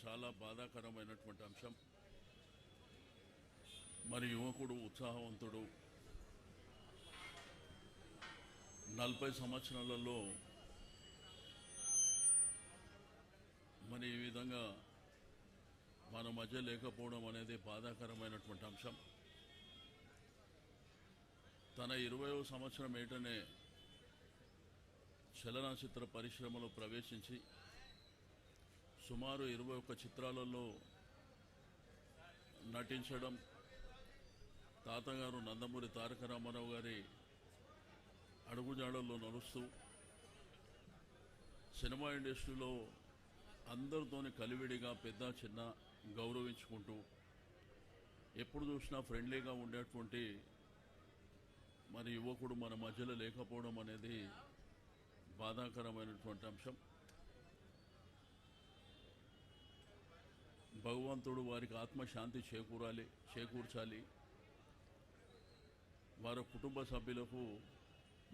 చాలా బాధాకరమైనటువంటి అంశం. మరి యువకుడు ఉత్సాహవంతుడు 40 సంవత్సరాలలో మరి ఈ విధంగా మన మధ్య లేకపోవడం అనేది బాధాకరమైనటువంటి అంశం. తన 20వ సంవత్సరం ఏటనే చలనచిత్ర పరిశ్రమలో ప్రవేశించి సుమారు 21 చిత్రాలలో నటించడం, తాతగారు నందమూరి తారక రామారావు గారి అడుగుజాడల్లో నడుస్తూ సినిమా ఇండస్ట్రీలో అందరితోని కలివిడిగా పెద్ద చిన్న గౌరవించుకుంటూ ఎప్పుడు చూసినా ఫ్రెండ్లీగా ఉండేటువంటి మరి యువకుడు మన మధ్యలో లేకపోవడం అనేది బాధాకరమైనటువంటి అంశం. భగవంతుడు వారికి ఆత్మశాంతి చేకూర్చాలి. వారి కుటుంబ సభ్యులకు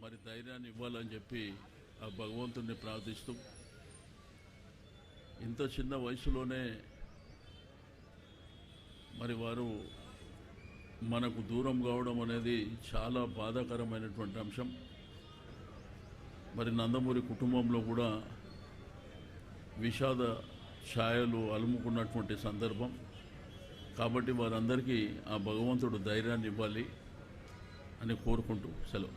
మరి ధైర్యాన్ని ఇవ్వాలని చెప్పి ఆ భగవంతుడిని ప్రార్థిస్తూ, ఇంత చిన్న వయసులోనే మరి వారు మనకు దూరం కావడం అనేది చాలా బాధాకరమైనటువంటి అంశం. మరి నందమూరి కుటుంబంలో కూడా విషాద ఛాయలు అలుముకున్నటువంటి సందర్భం. కాబట్టి వారందరికీ ఆ భగవంతుడు ధైర్యాన్ని ఇవ్వాలి అని కోరుకుంటూ సెలవు.